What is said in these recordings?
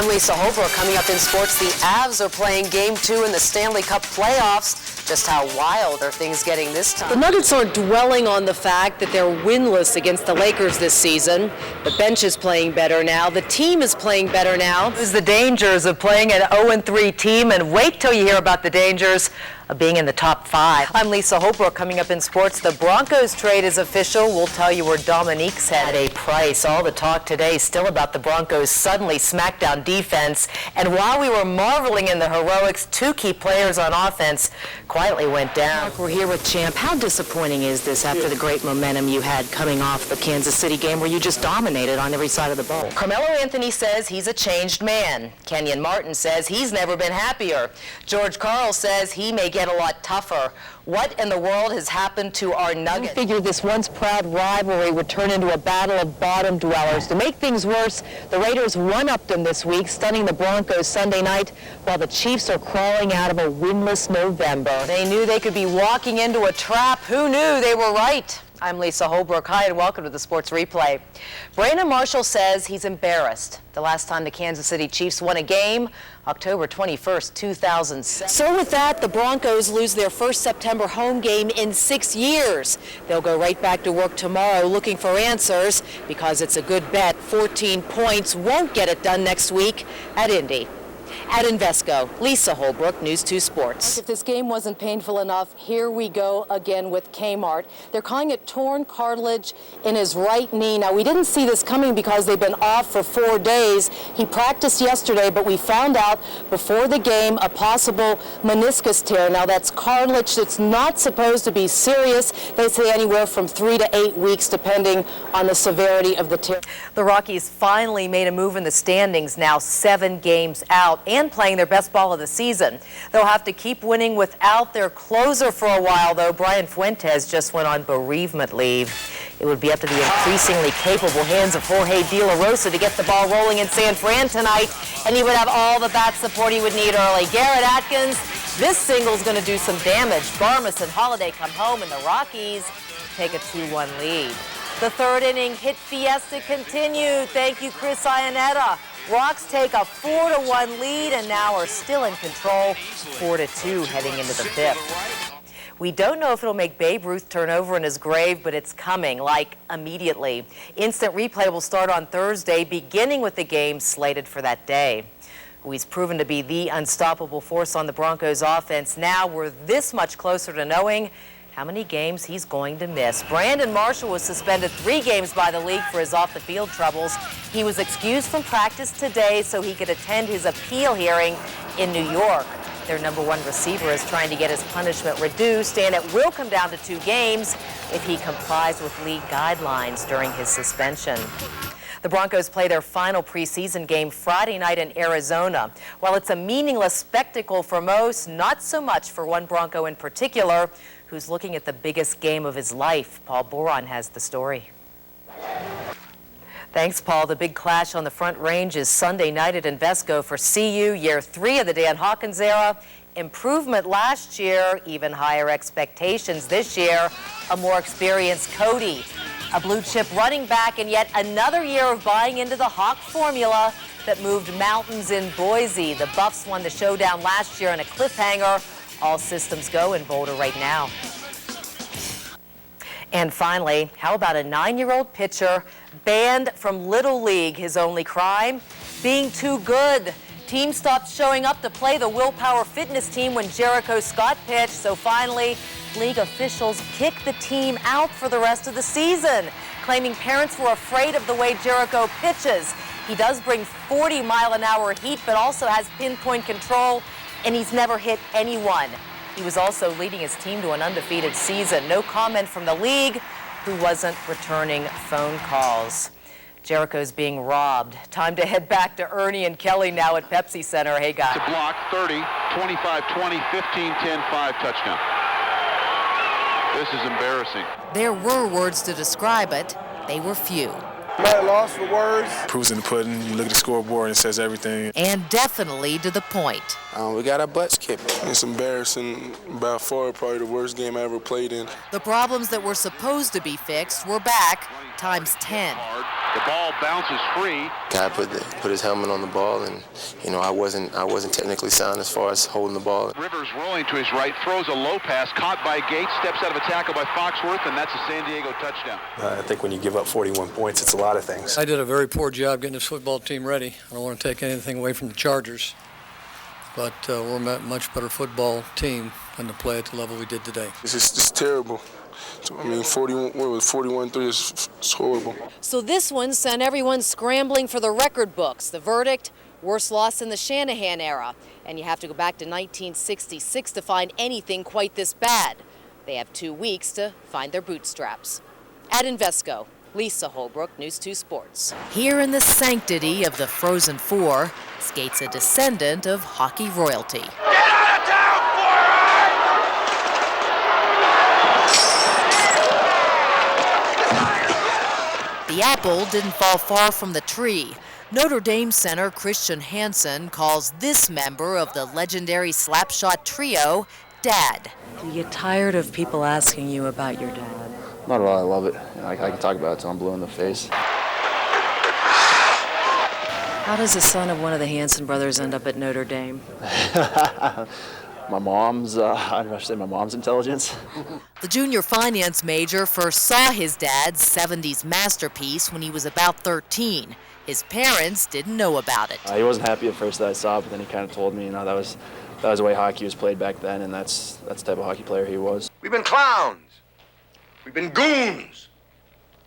I'm Lisa Holbrook. Coming up in sports, the Avs are playing Game 2 in the Stanley Cup playoffs. Just how wild are things getting this time? The Nuggets aren't dwelling on the fact that they're winless against the Lakers this season. The bench is playing better now. The team is playing better now. This is the dangers of playing an 0-3 team, and wait till you hear about the dangers of being in the top 5. I'm Lisa Holbrook. Coming up in sports, the Broncos trade is official. We'll tell you where Dominique's had a price. All the talk today still about the Broncos' suddenly smackdown defense. And while we were marveling in the heroics, 2 key players on offense quietly went down. Mark, we're here with Champ. How disappointing is this after the great momentum you had coming off the Kansas City game where you just dominated on every side of the ball? Carmelo Anthony says he's a changed man. Kenyon Martin says he's never been happier. George Karl says he may get a lot tougher. What in the world has happened to our Nuggets? We figured this once proud rivalry would turn into a battle of bottom dwellers. To make things worse, the Raiders one-upped them this week, stunning the Broncos Sunday night, while the Chiefs are crawling out of a winless November. They knew they could be walking into a trap. Who knew? They were right. I'm Lisa Holbrook. Hi, and welcome to the Sports Replay. Brandon Marshall says he's embarrassed. The last time the Kansas City Chiefs won a game, October 21st, 2007. So with that, the Broncos lose their first September home game in 6 years. They'll go right back to work tomorrow looking for answers because it's a good bet 14 points won't get it done next week at Indy. At Invesco, Lisa Holbrook, News 2 Sports. If this game wasn't painful enough, here we go again with Kmart. They're calling it torn cartilage in his right knee. Now, we didn't see this coming because they've been off for 4 days. He practiced yesterday, but we found out before the game a possible meniscus tear. Now, that's cartilage that's not supposed to be serious. They say anywhere from 3 to 8 weeks, depending on the severity of the tear. The Rockies finally made a move in the standings, now 7 games out, and playing their best ball of the season. They'll have to keep winning without their closer for a while, though. Brian Fuentes just went on bereavement leave. It would be up to the increasingly capable hands of Jorge De La Rosa to get the ball rolling in San Fran tonight, and he would have all the bat support he would need early. Garrett Atkins, this single's going to do some damage. Barmes and Holiday come home, and the Rockies take a 2-1 lead. The third inning hit fiesta continued. Thank you, Chris Iannetta. Rocks take a 4-1 lead and now are still in control, 4-2 heading into the 5th. We don't know if it'll make Babe Ruth turn over in his grave, but it's coming, like immediately. Instant replay will start on Thursday, beginning with the game slated for that day. He's proven to be the unstoppable force on the Broncos offense. Now we're this much closer to knowing how many games he's going to miss. Brandon Marshall was suspended 3 games by the league for his off-the-field troubles. He was excused from practice today so he could attend his appeal hearing in New York. Their #1 receiver is trying to get his punishment reduced, and it will come down to 2 games if he complies with league guidelines during his suspension. The Broncos play their final preseason game Friday night in Arizona. While it's a meaningless spectacle for most, not so much for one Bronco in particular, who's looking at the biggest game of his life. Paul Boron has the story. Thanks, Paul. The big clash on the Front Range is Sunday night at Invesco for CU, year 3 of the Dan Hawkins era. Improvement last year, even higher expectations this year. A more experienced Cody, a blue-chip running back, and yet another year of buying into the Hawk formula that moved mountains in Boise. The Buffs won the showdown last year on a cliffhanger. All systems go in Boulder right now. And finally, how about a 9-year-old pitcher banned from Little League? His only crime? Being too good. Team stopped showing up to play the Willpower Fitness team when Jericho Scott pitched, so finally, league officials kicked the team out for the rest of the season, claiming parents were afraid of the way Jericho pitches. He does bring 40-mile-an-hour heat, but also has pinpoint control, and he's never hit anyone. He was also leading his team to an undefeated season. No comment from the league, who wasn't returning phone calls. Jericho's being robbed. Time to head back to Ernie and Kelly now at Pepsi Center. Hey, guys. To block 30, 25, 20, 15, 10, 5, touchdown. This is embarrassing. There were words to describe it. They were few. Might lost for words. Proof's in the pudding. You look at the scoreboard and it says everything. And definitely to the point. We got our butts kicked. It's embarrassing. By far, probably the worst game I ever played in. The problems that were supposed to be fixed were back times 10. The ball bounces free. Guy put his helmet on the ball, and I wasn't technically sound as far as holding the ball. Rivers rolling to his right, throws a low pass, caught by Gates, steps out of a tackle by Foxworth, and that's a San Diego touchdown. I think when you give up 41 points, it's a lot of things. I did a very poor job getting this football team ready. I don't want to take anything away from the Chargers, but we're a much better football team than to play at the level we did today. It's just terrible. I mean, 41-3 is horrible. So this one sent everyone scrambling for the record books. The verdict, worst loss in the Shanahan era. And you have to go back to 1966 to find anything quite this bad. They have 2 weeks to find their bootstraps. At Invesco, Lisa Holbrook, News 2 Sports. Here in the sanctity of the Frozen Four skates a descendant of hockey royalty. The apple didn't fall far from the tree. Notre Dame center Christian Hansen calls this member of the legendary slapshot trio Dad. Do you get tired of people asking you about your dad? Not at all. I love it. I can talk about it till I'm blue in the face. How does the son of one of the Hansen brothers end up at Notre Dame? My mom's intelligence. The junior finance major first saw his dad's 70s masterpiece when he was about 13. His parents didn't know about it. He wasn't happy at first that I saw it, but then he kind of told me, that was the way hockey was played back then, and that's the type of hockey player he was. We've been clowns. We've been goons.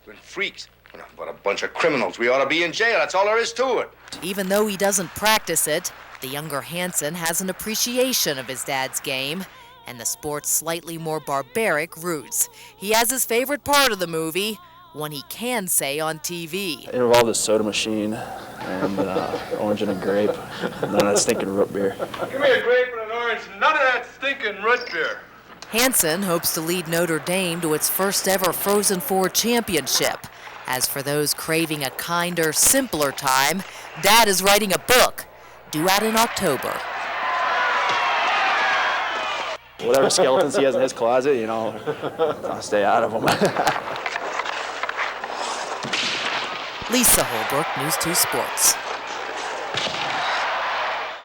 We've been freaks. But a bunch of criminals. We ought to be in jail. That's all there is to it. Even though he doesn't practice it, the younger Hansen has an appreciation of his dad's game and the sport's slightly more barbaric roots. He has his favorite part of the movie, one he can say on TV. It involved a soda machine and orange and a grape, and none of that stinking root beer. Give me a grape and an orange, none of that stinking root beer. Hansen hopes to lead Notre Dame to its first ever Frozen Four championship. As for those craving a kinder, simpler time, Dad is writing a book, due out in October. Whatever skeletons he has in his closet, I'll stay out of them. Lisa Holbrook, News 2 Sports.